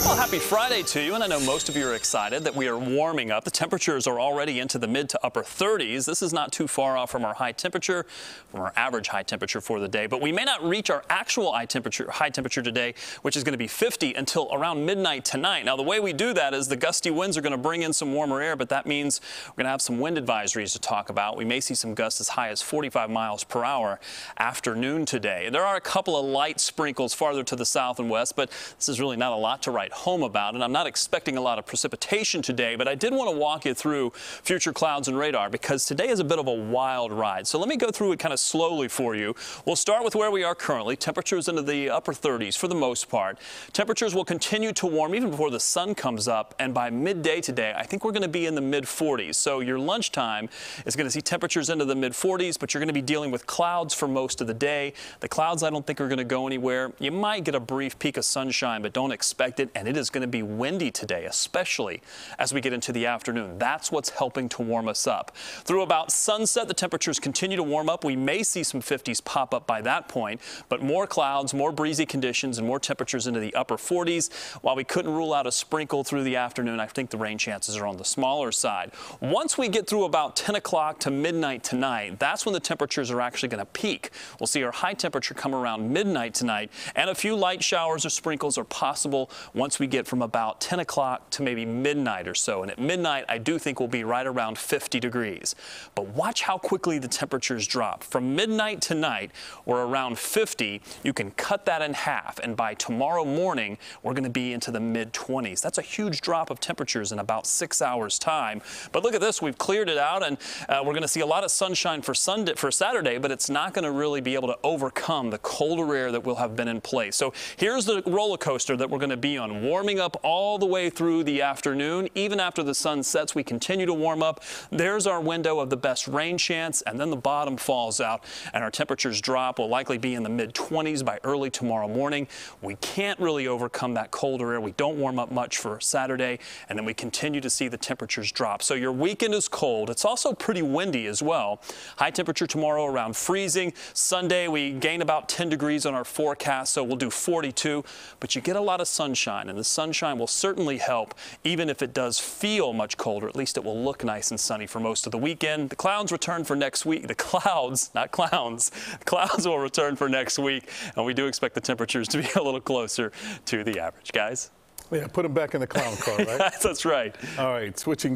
Well, happy Friday to you, and I know most of you are excited that we are warming up. The temperatures are already into the mid to upper 30s. This is not too far off from our high temperature, from our average high temperature for the day, but we may not reach our actual high temperature today, which is going to be 50 until around midnight tonight. Now, the way we do that is the gusty winds are going to bring in some warmer air, but that means we're going to have some wind advisories to talk about. We may see some gusts as high as 45 miles per hour after noon today. There are a couple of light sprinkles farther to the south and west, but this is really not a lot to write home about, and I'm not expecting a lot of precipitation today, but I did want to walk you through future clouds and radar because today is a bit of a wild ride. So let me go through it kind of slowly for you. We'll start with where we are currently. Temperatures into the upper 30s for the most part. Temperatures will continue to warm even before the sun comes up, and by midday today, I think we're going to be in the mid 40s. So your lunchtime is going to see temperatures into the mid 40s, but you're going to be dealing with clouds for most of the day. The clouds I don't think are going to go anywhere. You might get a brief peak of sunshine, but don't expect it, and it is going to be windy today, especially as we get into the afternoon. That's what's helping to warm us up. Through about sunset, the temperatures continue to warm up. We may see some 50s pop up by that point, but more clouds, more breezy conditions, and more temperatures into the upper 40s. While we couldn't rule out a sprinkle through the afternoon, I think the rain chances are on the smaller side. Once we get through about 10 o'clock to midnight tonight, that's when the temperatures are actually going to peak. We'll see our high temperature come around midnight tonight, and a few light showers or sprinkles are possible once we get from about 10 o'clock to maybe midnight or so. And at midnight, I do think we'll be right around 50 degrees. But watch how quickly the temperatures drop. From midnight tonight, we're around 50. You can cut that in half. And by tomorrow morning, we're going to be into the mid 20s. That's a huge drop of temperatures in about 6 hours time. But look at this. We've cleared it out, and we're going to see a lot of sunshine for Saturday, but it's not going to really be able to overcome the colder air that will have been in place. So here's the roller coaster that we're going to be on, warming up all the way through the afternoon. Even after the sun sets, we continue to warm up. There's our window of the best rain chance, and then the bottom falls out, and our temperatures drop. Will likely be in the mid 20s by early tomorrow morning. We can't really overcome that colder air. We don't warm up much for Saturday, and then we continue to see the temperatures drop. So your weekend is cold. It's also pretty windy as well. High temperature tomorrow around freezing. Sunday, we gain about 10 degrees on our forecast, so we'll do 42, but you get a lot of sunshine, and the sunshine will certainly help. Even if it does feel much colder, at least it will look nice and sunny for most of the weekend. The clouds return for next week. The clouds, not clowns, the clouds will return for next week, and we do expect the temperatures to be a little closer to the average, guys. Yeah, put them back in the clown car, right? That's right. All right, switching